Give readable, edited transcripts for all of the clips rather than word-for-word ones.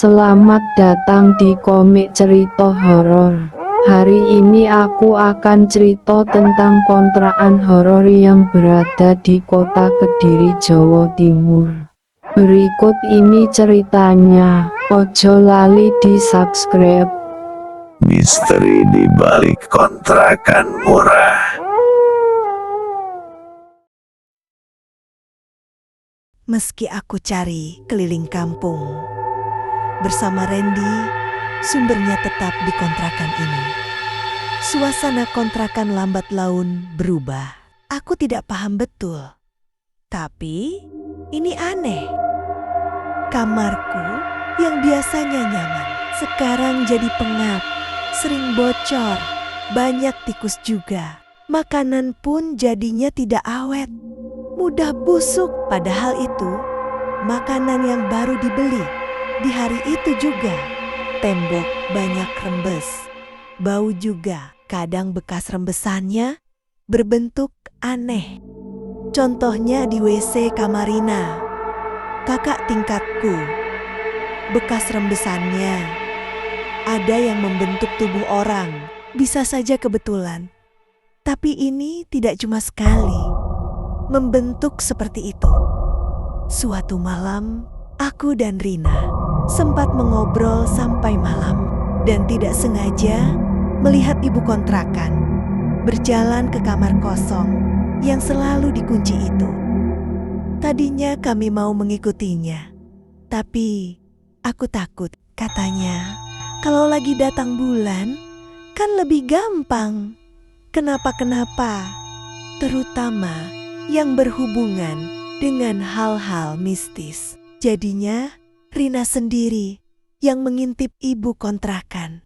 Selamat datang di komik cerita horor. Hari ini aku akan cerita tentang kontrakan horor yang berada di kota Kediri, Jawa Timur. Berikut ini ceritanya. Ojo lali di subscribe. Misteri di balik kontrakan murah. Meski aku cari keliling kampung, bersama Randy, sumbernya tetap di kontrakan ini. Suasana kontrakan lambat laun berubah. Aku tidak paham betul. Tapi, ini aneh. Kamarku yang biasanya nyaman, sekarang jadi pengap, sering bocor, banyak tikus juga. Makanan pun jadinya tidak awet, mudah busuk. Padahal itu makanan yang baru dibeli di hari itu juga. Tembok banyak rembes, bau juga. Kadang bekas rembesannya berbentuk aneh. Contohnya di WC kamar Rina, kakak tingkatku. Bekas rembesannya ada yang membentuk tubuh orang, bisa saja kebetulan. Tapi ini tidak cuma sekali membentuk seperti itu. Suatu malam, aku dan Rina sempat mengobrol sampai malam dan tidak sengaja melihat ibu kontrakan berjalan ke kamar kosong yang selalu dikunci itu. Tadinya kami mau mengikutinya, tapi aku takut. Katanya, kalau lagi datang bulan kan lebih gampang. Kenapa-kenapa, terutama yang berhubungan dengan hal-hal mistis. Jadinya Rina sendiri yang mengintip ibu kontrakan.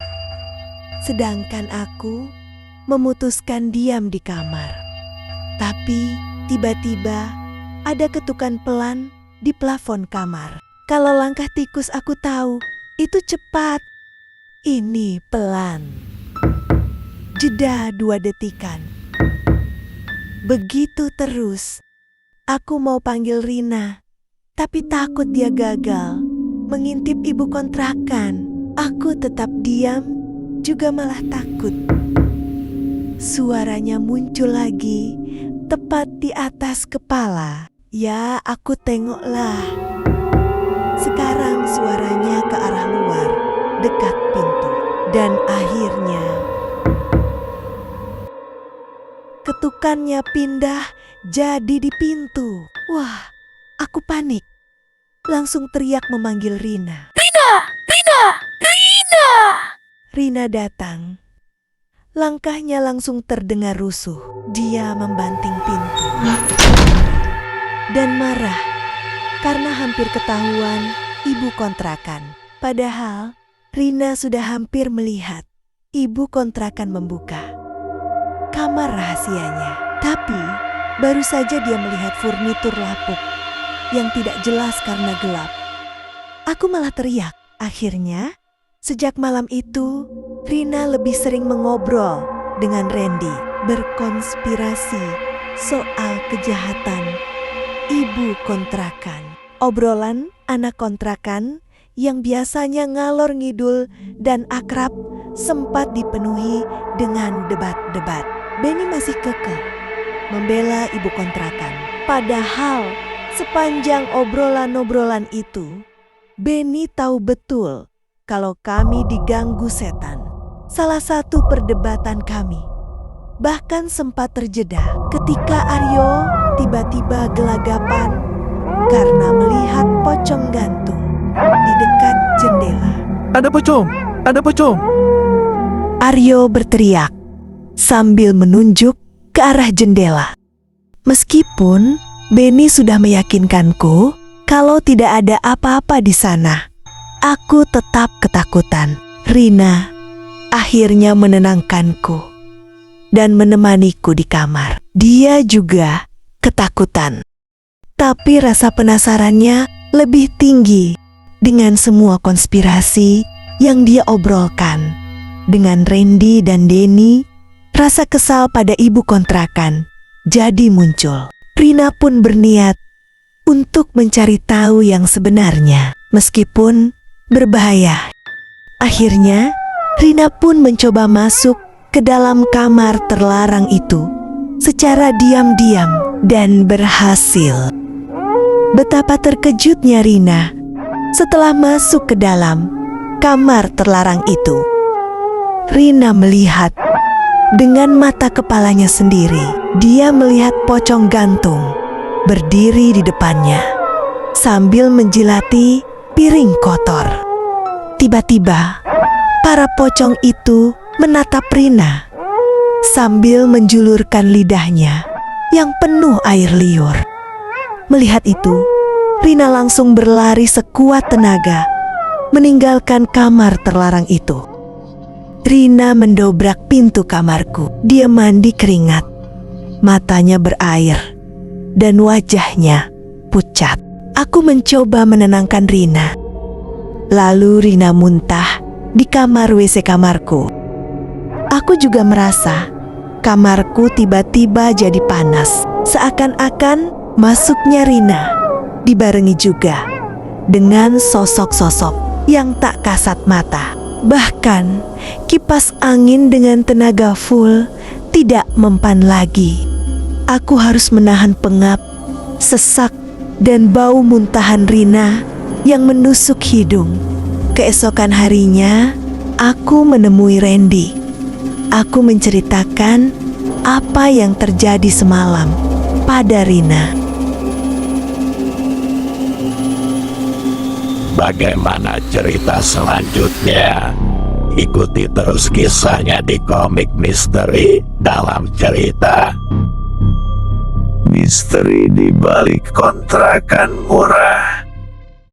Sedangkan aku memutuskan diam di kamar. Tapi tiba-tiba ada ketukan pelan di plafon kamar. Kalau langkah tikus aku tahu, itu cepat. Ini pelan. Jeda 2 detikan. Begitu terus. Aku mau panggil Rina, tapi takut dia gagal mengintip ibu kontrakan. Aku tetap diam, juga malah takut. Suaranya muncul lagi, tepat di atas kepala. Ya, aku tengoklah. Sekarang suaranya ke arah luar, dekat pintu. Dan akhirnya ketukannya pindah jadi di pintu. Wah, aku panik. Langsung teriak memanggil Rina. Rina! Rina! Rina! Rina datang. Langkahnya langsung terdengar rusuh. Dia membanting pintu dan marah karena hampir ketahuan ibu kontrakan. Padahal Rina sudah hampir melihat ibu kontrakan membuka kamar rahasianya. Tapi baru saja dia melihat furnitur lapuk yang tidak jelas karena gelap. Aku malah teriak. Akhirnya, sejak malam itu, Rina lebih sering mengobrol dengan Randy, berkonspirasi soal kejahatan ibu kontrakan. Obrolan anak kontrakan yang biasanya ngalor ngidul dan akrab sempat dipenuhi dengan debat-debat. Benny masih kekeh membela ibu kontrakan. Padahal sepanjang obrolan-obrolan itu, Benny tahu betul kalau kami diganggu setan. Salah satu perdebatan kami bahkan sempat terjeda ketika Aryo tiba-tiba gelagapan karena melihat pocong gantung di dekat jendela. Ada pocong! Ada pocong! Aryo berteriak sambil menunjuk ke arah jendela. Meskipun Benny sudah meyakinkanku kalau tidak ada apa-apa di sana, aku tetap ketakutan. Rina akhirnya menenangkanku dan menemaniku di kamar. Dia juga ketakutan, tapi rasa penasarannya lebih tinggi dengan semua konspirasi yang dia obrolkan dengan Randy dan Denny. Rasa kesal pada ibu kontrakan jadi muncul. Rina pun berniat untuk mencari tahu yang sebenarnya. Meskipun berbahaya. Akhirnya, Rina pun mencoba masuk ke dalam kamar terlarang itu secara diam-diam dan berhasil. Betapa terkejutnya Rina setelah masuk ke dalam kamar terlarang itu. Rina melihat dengan mata kepalanya sendiri. Dia melihat pocong gantung berdiri di depannya sambil menjilati piring kotor. Tiba-tiba, para pocong itu menatap Rina sambil menjulurkan lidahnya yang penuh air liur. Melihat itu, Rina langsung berlari sekuat tenaga, meninggalkan kamar terlarang itu. Rina mendobrak pintu kamarku. Dia mandi keringat, matanya berair, dan wajahnya pucat. Aku mencoba menenangkan Rina. Lalu Rina muntah di kamar WC kamarku. Aku juga merasa kamarku tiba-tiba jadi panas. Seakan-akan masuknya Rina dibarengi juga dengan sosok-sosok yang tak kasat mata. Bahkan kipas angin dengan tenaga full tidak mempan lagi. Aku harus menahan pengap, sesak, dan bau muntahan Rina yang menusuk hidung. Keesokan harinya, aku menemui Randy. Aku menceritakan apa yang terjadi semalam pada Rina. Bagaimana cerita selanjutnya? Ikuti terus kisahnya di komik misteri dalam cerita Misteri di Balik Kontrakan Murah.